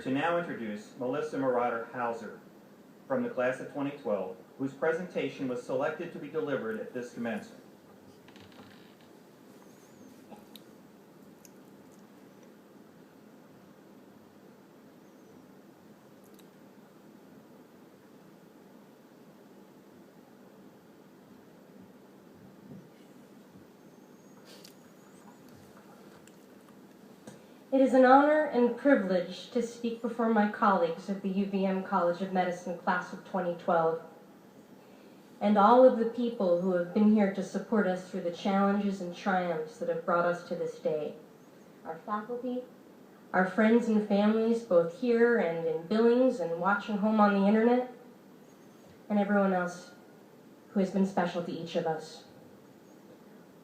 to now introduce Marotta Houser from the class of 2012, whose presentation was selected to be delivered at this commencement. It is an honor and privilege to speak before my colleagues of the UVM College of Medicine class of 2012 and all of the people who have been here to support us through the challenges and triumphs that have brought us to this day. Our faculty, our friends and families, both here and in Billings and watching home on the internet, and everyone else who has been special to each of us.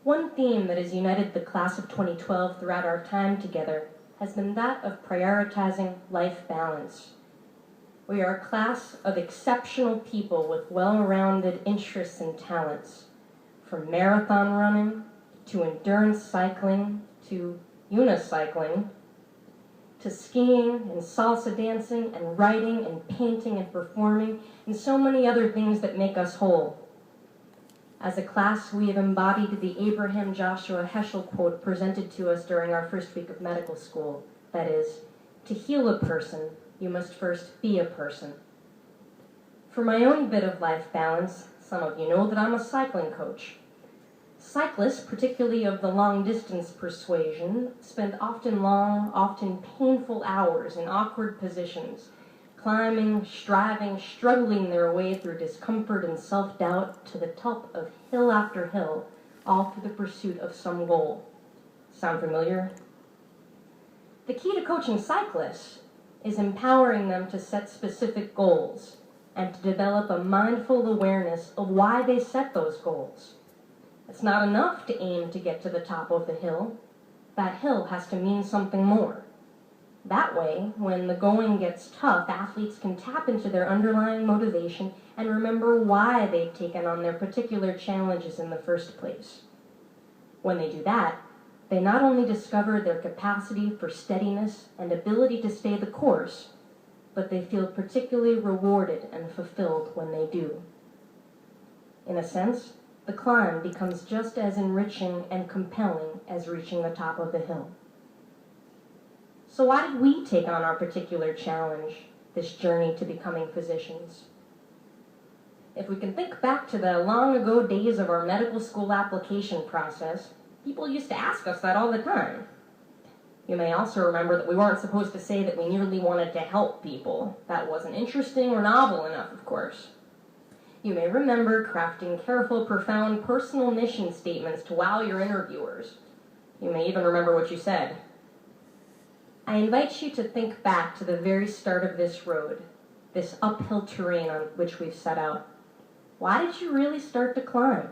One theme that has united the class of 2012 throughout our time together has been that of prioritizing life balance. We are a class of exceptional people with well-rounded interests and talents, from marathon running, to endurance cycling, to unicycling, to skiing and salsa dancing and writing and painting and performing, and so many other things that make us whole. As a class, we have embodied the Abraham Joshua Heschel quote presented to us during our first week of medical school. That is, to heal a person, you must first be a person. For my own bit of life balance, some of you know that I'm a cycling coach. Cyclists, particularly of the long-distance persuasion, spend often long, often painful hours in awkward positions, climbing, striving, struggling their way through discomfort and self-doubt to the top of hill after hill, all for the pursuit of some goal. Sound familiar? The key to coaching cyclists is empowering them to set specific goals and to develop a mindful awareness of why they set those goals. It's not enough to aim to get to the top of the hill. That hill has to mean something more. That way, when the going gets tough, athletes can tap into their underlying motivation and remember why they've taken on their particular challenges in the first place. When they do that, they not only discover their capacity for steadiness and ability to stay the course, but they feel particularly rewarded and fulfilled when they do. In a sense, the climb becomes just as enriching and compelling as reaching the top of the hill. So why did we take on our particular challenge, this journey to becoming physicians? If we can think back to the long ago days of our medical school application process, people used to ask us that all the time. You may also remember that we weren't supposed to say that we merely wanted to help people. That wasn't interesting or novel enough, of course. You may remember crafting careful, profound personal mission statements to wow your interviewers. You may even remember what you said. I invite you to think back to the very start of this road, this uphill terrain on which we've set out. Why did you really start to climb?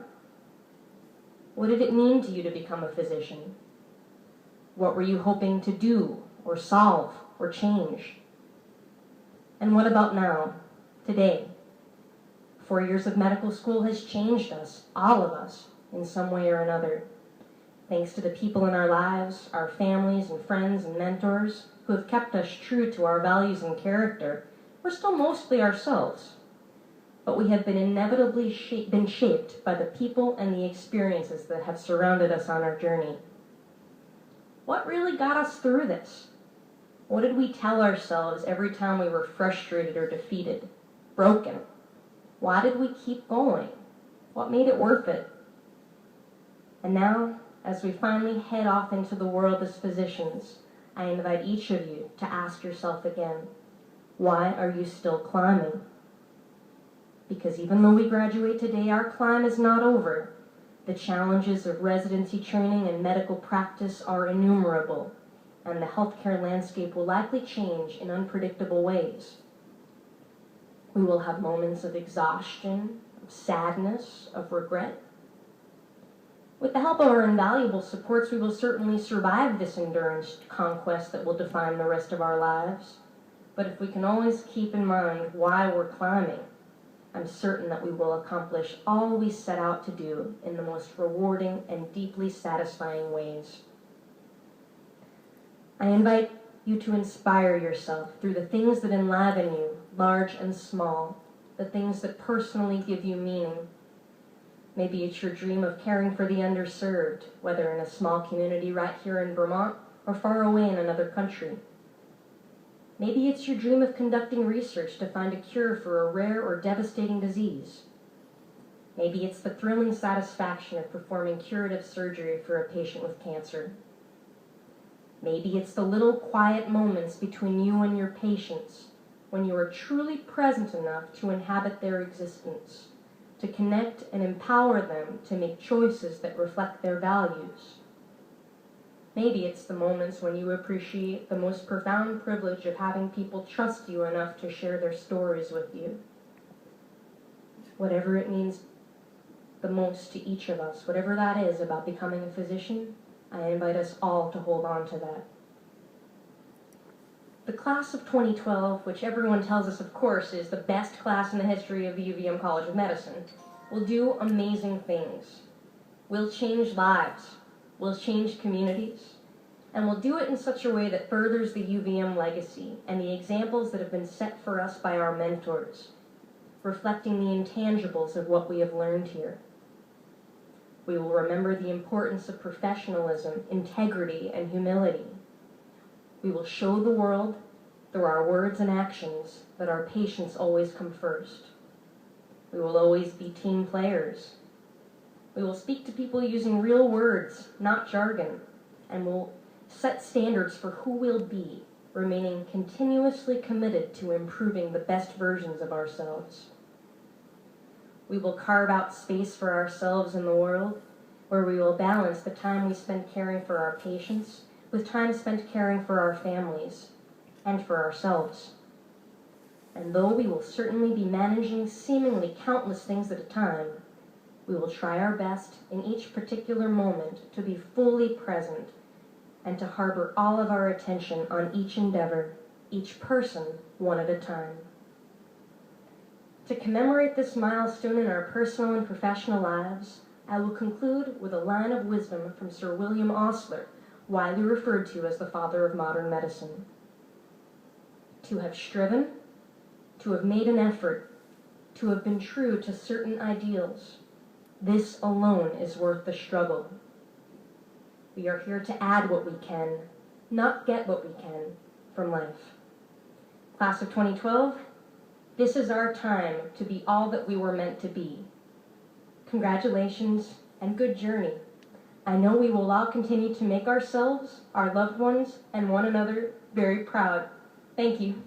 What did it mean to you to become a physician? What were you hoping to do, or solve, or change? And what about now, today? 4 years of medical school has changed us, all of us, in some way or another. Thanks to the people in our lives, our families and friends and mentors who have kept us true to our values and character, we're still mostly ourselves. But we have been inevitably shaped by the people and the experiences that have surrounded us on our journey. What really got us through this? What did we tell ourselves every time we were frustrated or defeated, broken? Why did we keep going? What made it worth it? And now, as we finally head off into the world as physicians, I invite each of you to ask yourself again, why are you still climbing? Because even though we graduate today, our climb is not over. The challenges of residency training and medical practice are innumerable, and the healthcare landscape will likely change in unpredictable ways. We will have moments of exhaustion, of sadness, of regret. With the help of our invaluable supports, we will certainly survive this endurance conquest that will define the rest of our lives. But if we can always keep in mind why we're climbing, I'm certain that we will accomplish all we set out to do in the most rewarding and deeply satisfying ways. I invite you to inspire yourself through the things that enliven you, large and small, the things that personally give you meaning. Maybe it's your dream of caring for the underserved, whether in a small community right here in Vermont or far away in another country. Maybe it's your dream of conducting research to find a cure for a rare or devastating disease. Maybe it's the thrilling satisfaction of performing curative surgery for a patient with cancer. Maybe it's the little quiet moments between you and your patients when you are truly present enough to inhabit their existence, to connect and empower them to make choices that reflect their values. Maybe it's the moments when you appreciate the most profound privilege of having people trust you enough to share their stories with you. Whatever it means the most to each of us, whatever that is about becoming a physician, I invite us all to hold on to that. The class of 2012, which everyone tells us, of course, is the best class in the history of the UVM College of Medicine, will do amazing things. We'll change lives. We'll change communities. And we'll do it in such a way that furthers the UVM legacy and the examples that have been set for us by our mentors, reflecting the intangibles of what we have learned here. We will remember the importance of professionalism, integrity, and humility. We will show the world, through our words and actions, that our patients always come first. We will always be team players. We will speak to people using real words, not jargon, and will set standards for who we'll be, remaining continuously committed to improving the best versions of ourselves. We will carve out space for ourselves in the world, where we will balance the time we spend caring for our patients with time spent caring for our families and for ourselves. And though we will certainly be managing seemingly countless things at a time, we will try our best in each particular moment to be fully present and to harbor all of our attention on each endeavor, each person, one at a time. To commemorate this milestone in our personal and professional lives, I will conclude with a line of wisdom from Sir William Osler, widely referred to as the father of modern medicine. To have striven, to have made an effort, to have been true to certain ideals, this alone is worth the struggle. We are here to add what we can, not get what we can from life. Class of 2012, this is our time to be all that we were meant to be. Congratulations and good journey. I know we will all continue to make ourselves, our loved ones, and one another very proud. Thank you.